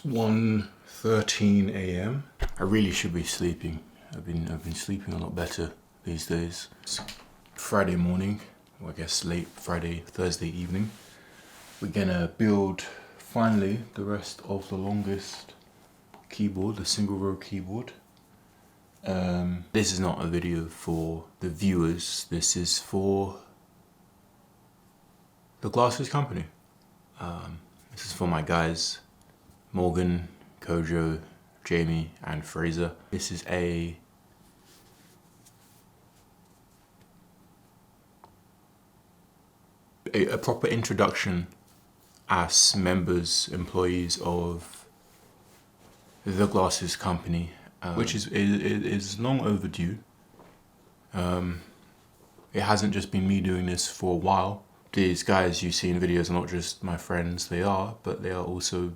1:13 a.m. I really should be sleeping. I've been sleeping a lot better these days. It's Friday morning, or I guess late Friday, Thursday evening. We're gonna build finally the rest of the longest keyboard, the single row keyboard. This is not a video for the viewers, this is for the Glarses company. This is for my guys, Morgan, Kojo, Jamie and Fraser. This is a proper introduction as members, employees of the Glarses company, which is long overdue. It hasn't just been me doing this for a while. These guys you see in videos are not just my friends, but they are also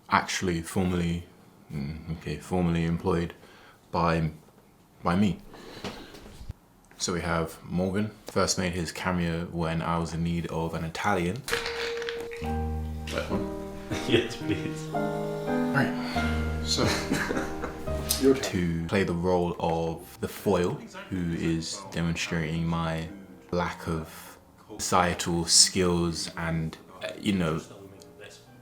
actually formally employed by me. So we have Morgan, first made his cameo when I was in need of an Italian. That one? Yes, please. Alright, so to play the role of the foil, who is demonstrating my lack of societal skills and,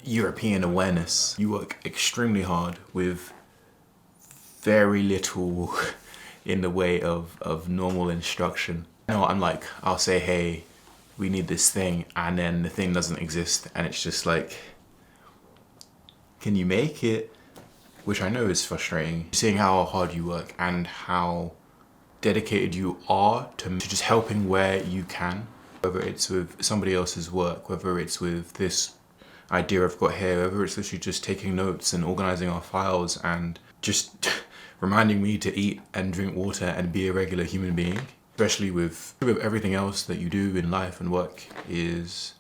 European awareness. You work extremely hard with very little in the way of normal instruction. I'm like, I'll say, hey, we need this thing, and then the thing doesn't exist, and it's just like, can you make it? Which I know is frustrating. Seeing how hard you work and how dedicated you are to just helping where you can, whether it's with somebody else's work, whether it's with this idea I've got here, whether it's literally just taking notes and organizing our files and just reminding me to eat and drink water and be a regular human being, especially with everything else that you do in life and work, is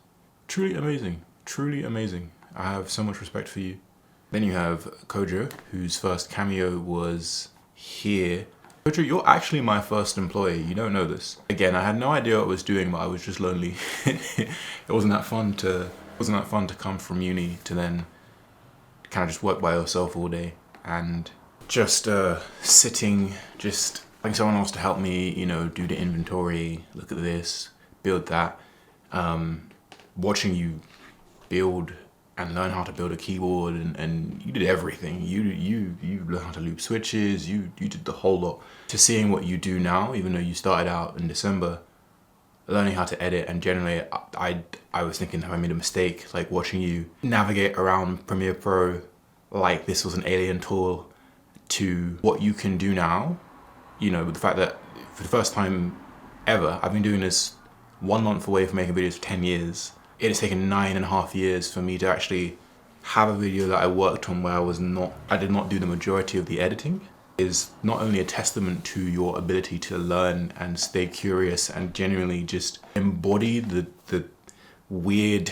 truly amazing. Truly amazing. I have so much respect for you. Then you have Kojo, whose first cameo was here. Kojo, you're actually my first employee. You don't know this. Again, I had no idea what I was doing, but I was just lonely. It wasn't that fun to come from uni to then kind of just work by yourself all day and just sitting, just having someone else to help me, do the inventory, look at this, build that, watching you build and learn how to build a keyboard, and you did everything. You learned how to loop switches, you did the whole lot. To seeing what you do now, even though you started out in December, learning how to edit, and generally I was thinking, have I made a mistake? Like watching you navigate around Premiere Pro like this was an alien tool, to what you can do now, with the fact that for the first time ever, I've been doing this 1 month away from making videos for 10 years. It has taken 9.5 years for me to actually have a video that I worked on where I did not do the majority of the editing. Is not only a testament to your ability to learn and stay curious and genuinely just embody the weird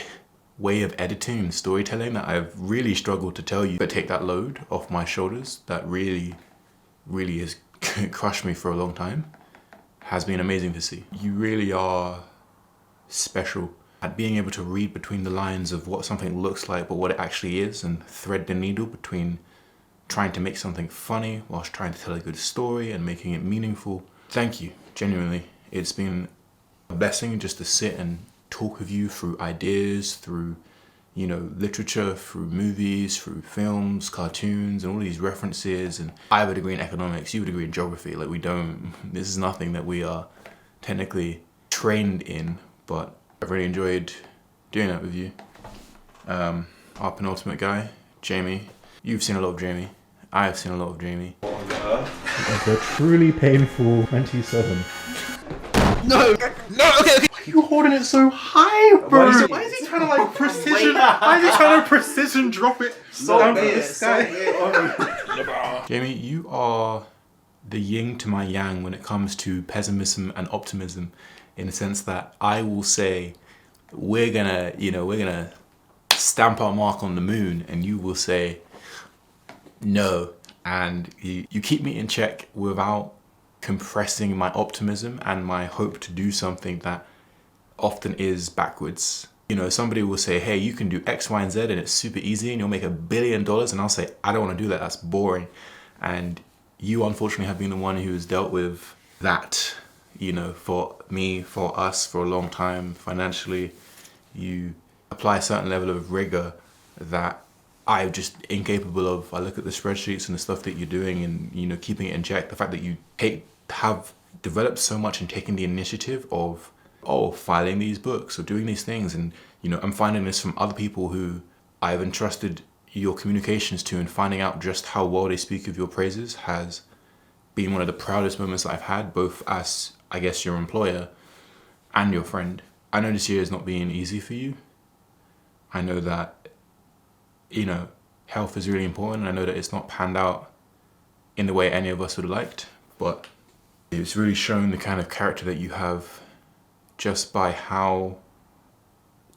way of editing and storytelling that I've really struggled to tell you, but take that load off my shoulders that really has crushed me for a long time, has been amazing to see. You really are special at being able to read between the lines of what something looks like but what it actually is, and thread the needle between trying to make something funny whilst trying to tell a good story and making it meaningful. Thank you, genuinely. It's been a blessing just to sit and talk with you through ideas, through, literature, through movies, through films, cartoons, and all these references. And I have a degree in economics, you have a degree in geography. Like this is nothing that we are technically trained in, but I've really enjoyed doing that with you. Our penultimate guy, Jamie. You've seen a lot of Jamie. I have seen a lot of Jamie. It's a truly painful 27. No, okay. Why are you holding it so high, bro? Why is he trying to precision? Why is he trying to precision drop it down to the sky? Jamie, you are the yin to my yang when it comes to pessimism and optimism, in the sense that I will say we're gonna stamp our mark on the moon, and you will say no, and you keep me in check without compressing my optimism and my hope to do something that often is backwards. You know, somebody will say, hey, you can do X, Y, and Z and it's super easy and you'll make $1 billion. And I'll say, I don't want to do that. That's boring. And you unfortunately have been the one who has dealt with that, you know, for me, for us, for a long time financially. You apply a certain level of rigor that I'm just incapable of. I look at the spreadsheets and the stuff that you're doing and, you know, keeping it in check. The fact that you have developed so much and taken the initiative of, filing these books or doing these things. And, you know, I'm finding this from other people who I've entrusted your communications to, and finding out just how well they speak of your praises has been one of the proudest moments that I've had, both as, I guess, your employer and your friend. I know this year has not been easy for you. I know that, you know, health is really important. I know that it's not panned out in the way any of us would have liked, but it's really shown the kind of character that you have just by how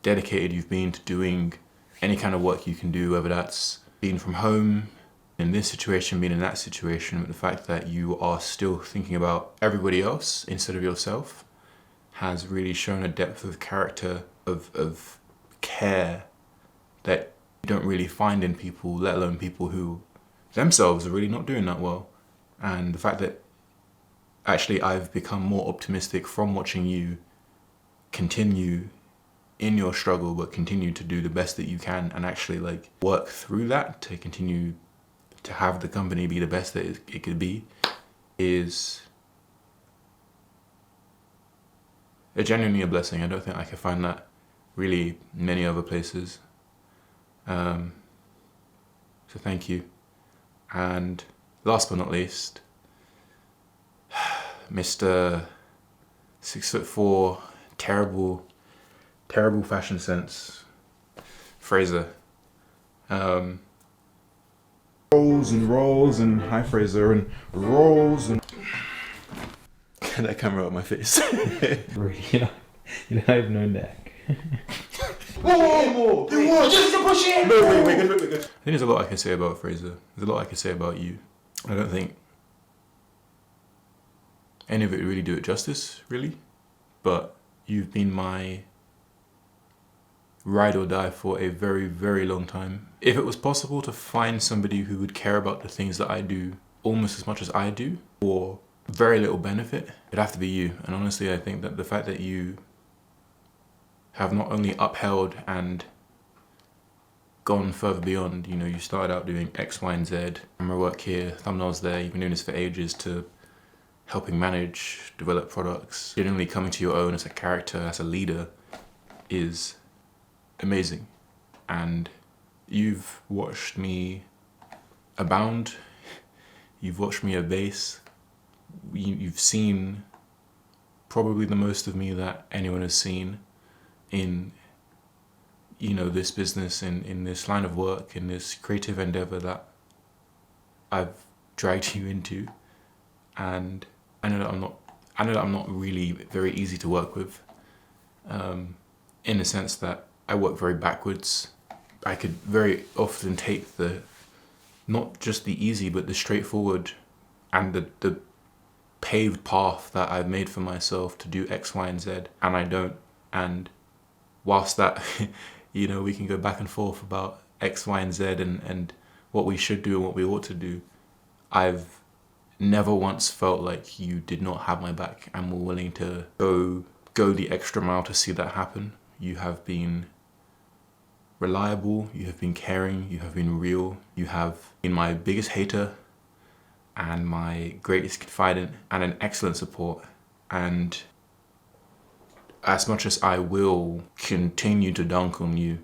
dedicated you've been to doing any kind of work you can do, whether that's being from home, in this situation, being in that situation. But the fact that you are still thinking about everybody else instead of yourself has really shown a depth of character, of care that you don't really find in people, let alone people who themselves are really not doing that well. And the fact that actually I've become more optimistic from watching you continue in your struggle, but continue to do the best that you can and actually like work through that to continue to have the company be the best that it could be, is genuinely a blessing. I don't think I can find that really many other places. So thank you. And last but not least, Mr. 6'4", terrible fashion sense, Fraser. Rolls and hi Fraser and rolls and get that camera out of my face. You know, I have no neck. Whoa! Just to push it! No, we're good. I think there's a lot I can say about Fraser. There's a lot I can say about you. I don't think any of it really do it justice, really. But you've been my ride or die for a very, very long time. If it was possible to find somebody who would care about the things that I do almost as much as I do, for very little benefit, it'd have to be you. And honestly, I think that the fact that you have not only upheld and gone further beyond, you know, you started out doing X, Y, and Z, camera work here, thumbnails there, you've been doing this for ages, to helping manage, develop products, genuinely coming to your own as a character, as a leader, is amazing. And you've watched me abound, you've watched me abase, you've seen probably the most of me that anyone has seen in, you know, this business, in this line of work, in this creative endeavor that I've dragged you into. And I know that I'm not really very easy to work with, in the sense that I work very backwards. I could very often take not just the easy, but the straightforward and the paved path that I've made for myself to do X, Y, and Z, and I don't. And whilst that, you know, we can go back and forth about X, Y, and Z and what we should do and what we ought to do, I've never once felt like you did not have my back and were willing to go the extra mile to see that happen. You have been reliable, you have been caring, you have been real, you have been my biggest hater and my greatest confidant and an excellent support. And as much as I will continue to dunk on you,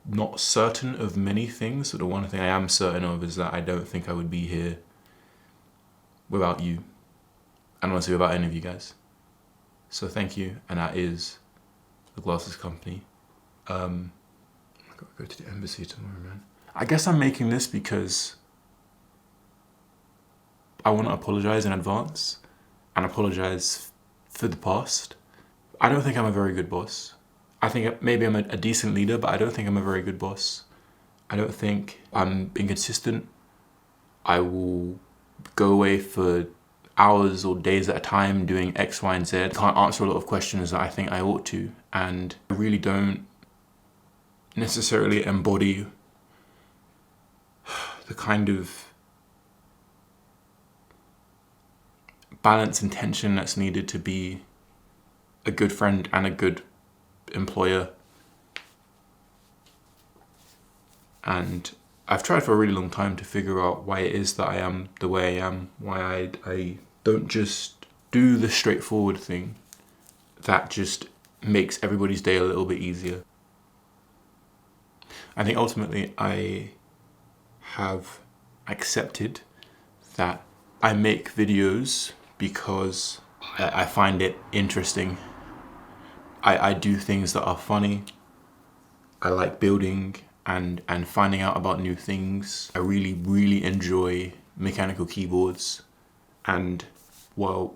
not certain of many things, but the one thing I am certain of is that I don't think I would be here without you, and honestly without any of you guys. So thank you, and that is the Glarses company. I gotta go to the embassy tomorrow, man. I guess I'm making this because I want to apologize in advance and apologize for the past. I don't think I'm a very good boss. I think maybe I'm a decent leader, but I don't think I'm a very good boss. I don't think I'm inconsistent. I will go away for hours or days at a time doing X, Y, and Z. I can't answer a lot of questions that I think I ought to, and I really don't necessarily embody the kind of balance and tension that's needed to be a good friend and a good employer. And I've tried for a really long time to figure out why it is that I am the way I am, why I don't just do the straightforward thing that just makes everybody's day a little bit easier. I think ultimately I have accepted that I make videos because I find it interesting. I do things that are funny. I like building and finding out about new things. I really enjoy mechanical keyboards, and well,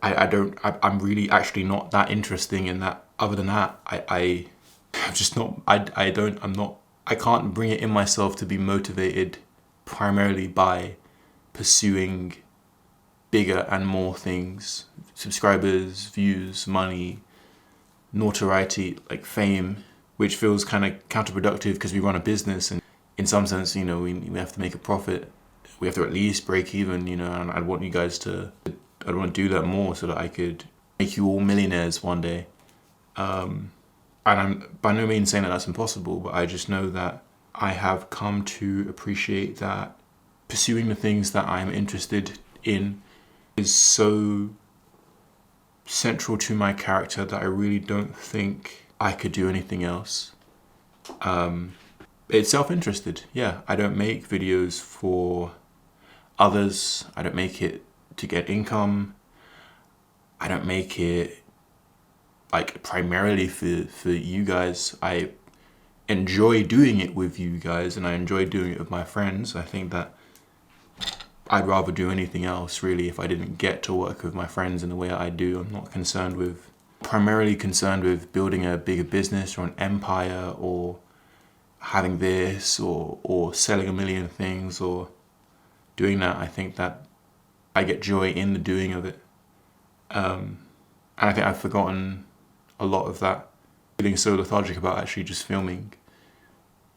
I'm really actually not that interesting in that. Other than that, I'm just not, I can't bring it in myself to be motivated primarily by pursuing bigger and more things. Subscribers, views, money, notoriety, like fame, which feels kind of counterproductive because we run a business, and in some sense, you know, we have to make a profit. We have to at least break even, you know, and I'd want you guys to, I'd want to do that more so that I could make you all millionaires one day. And I'm by no means saying that that's impossible, but I just know that I have come to appreciate that pursuing the things that I'm interested in is so central to my character that I really don't think I could do anything else. It's self-interested, yeah. I don't make videos for others. I don't make it to get income. I don't make it like primarily for you guys. I enjoy doing it with you guys, and I enjoy doing it with my friends. I think that I'd rather do anything else really if I didn't get to work with my friends in the way I do. I'm not primarily concerned with building a bigger business or an empire or having this or selling a million things or doing that. I think that I get joy in the doing of it. And I think I've forgotten a lot of that, feeling so lethargic about actually just filming.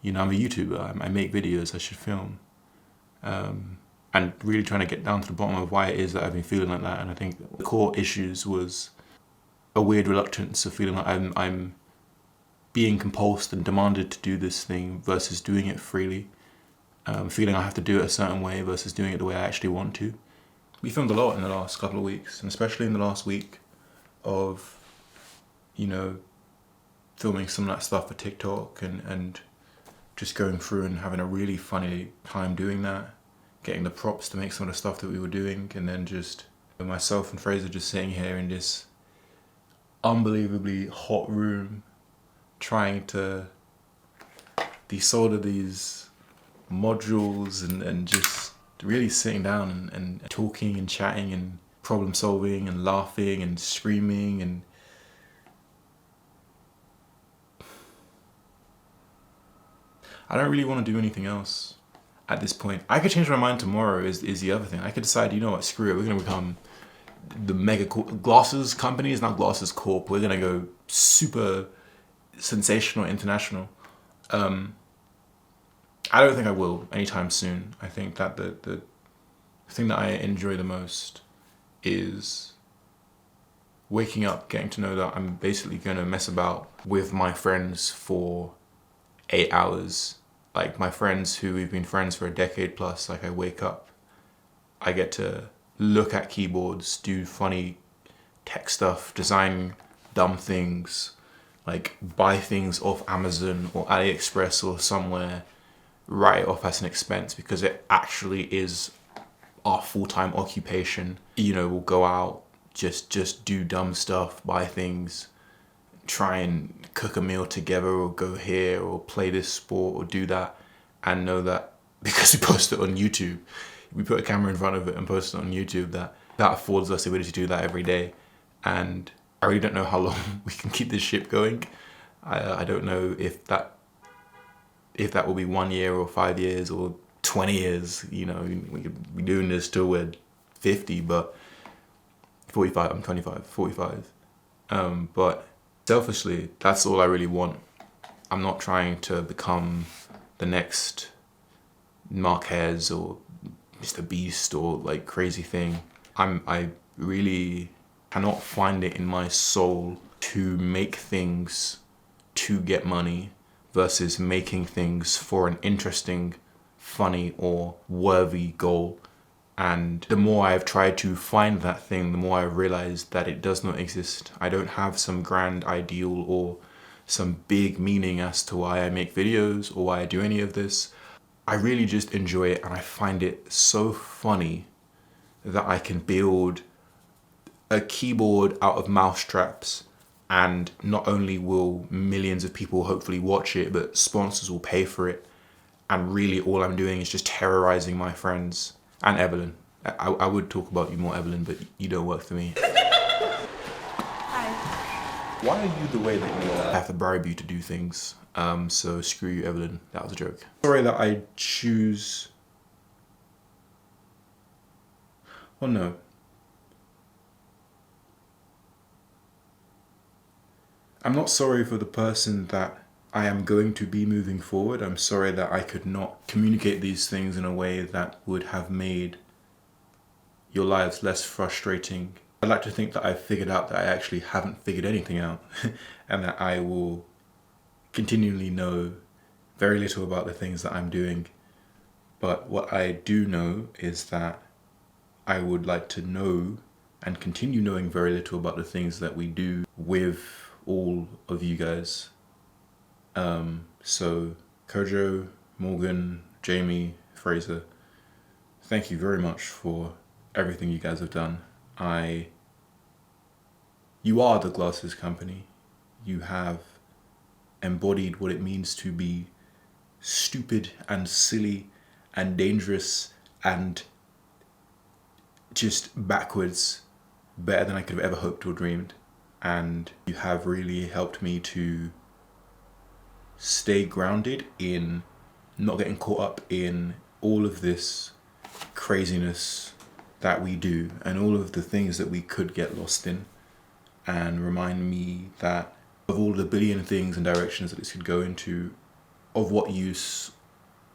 You know, I'm a YouTuber, I make videos, I should film. And really trying to get down to the bottom of why it is that I've been feeling like that. And I think the core issues was a weird reluctance of feeling like I'm being compulsed and demanded to do this thing versus doing it freely. Feeling I have to do it a certain way versus doing it the way I actually want to. We filmed a lot in the last couple of weeks, and especially in the last week of, you know, filming some of that stuff for TikTok and just going through and having a really funny time doing that, getting the props to make some of the stuff that we were doing, and then just myself and Fraser just sitting here in this unbelievably hot room trying to desolder these modules and just really sitting down and talking and chatting and problem solving and laughing and screaming. And I don't really want to do anything else at this point. I could change my mind tomorrow is the other thing. I could decide, you know what, screw it, we're going to become the mega Glarses company is now Glarses Corp. We're going to go super sensational international. I don't think I will anytime soon. I think that the thing that I enjoy the most is waking up, getting to know that I'm basically going to mess about with my friends for 8 hours. Like my friends who we've been friends for a decade plus, like I wake up, I get to look at keyboards, do funny tech stuff, design dumb things, like buy things off Amazon or AliExpress or somewhere, write it off as an expense because it actually is our full-time occupation. You know, we'll go out, just do dumb stuff, buy things, try and cook a meal together or go here or play this sport or do that, and know that because we post it on YouTube, we put a camera in front of it and post it on YouTube, that affords us the ability to do that every day. And I really don't know how long we can keep this ship going. I don't know if that will be 1 year or 5 years or 20 years. You know, we could be doing this till we're 50, but 45, I'm 25, 45. But selfishly, that's all I really want. I'm not trying to become the next Marquez or Mr. Beast or like crazy thing. I really cannot find it in my soul to make things to get money versus making things for an interesting, funny or worthy goal. And the more I've tried to find that thing, the more I've realized that it does not exist. I don't have some grand ideal or some big meaning as to why I make videos or why I do any of this. I really just enjoy it, and I find it so funny that I can build a keyboard out of mouse traps, and not only will millions of people hopefully watch it, but sponsors will pay for it. And really all I'm doing is just terrorizing my friends and Evelyn. I would talk about you more, Evelyn, but you don't work for me. Hi. Why are you the way that you are? I have to bribe you to do things. So screw you, Evelyn. That was a joke. Sorry that I choose... Well, no. I'm not sorry for the person that I am going to be moving forward. I'm sorry that I could not communicate these things in a way that would have made your lives less frustrating. I'd like to think that I've figured out that I actually haven't figured anything out and that I will continually know very little about the things that I'm doing. But what I do know is that I would like to know and continue knowing very little about the things that we do with all of you guys. So Kojo, Morgan, Jamie, Fraser, thank you very much for everything you guys have done. You are the Glarses company. You have embodied what it means to be stupid and silly and dangerous and just backwards better than I could have ever hoped or dreamed. And you have really helped me to stay grounded in not getting caught up in all of this craziness that we do and all of the things that we could get lost in, and remind me that of all the billion things and directions that this could go into, of what use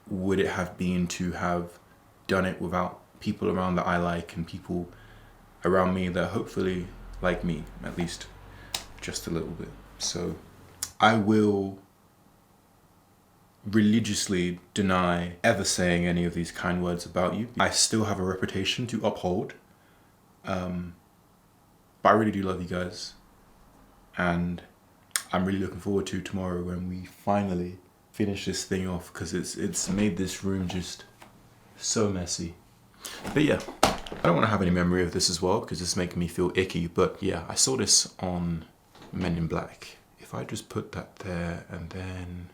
would it have been to have done it without people around that I like and people around me that hopefully like me, at least just a little bit. So I will religiously deny ever saying any of these kind words about you. I still have a reputation to uphold, but I really do love you guys, and I'm really looking forward to tomorrow when we finally finish this thing off, because it's made this room just so messy. But yeah, I don't want to have any memory of this as well because it's making me feel icky. But yeah, I saw this on Men in Black. If I just put that there and then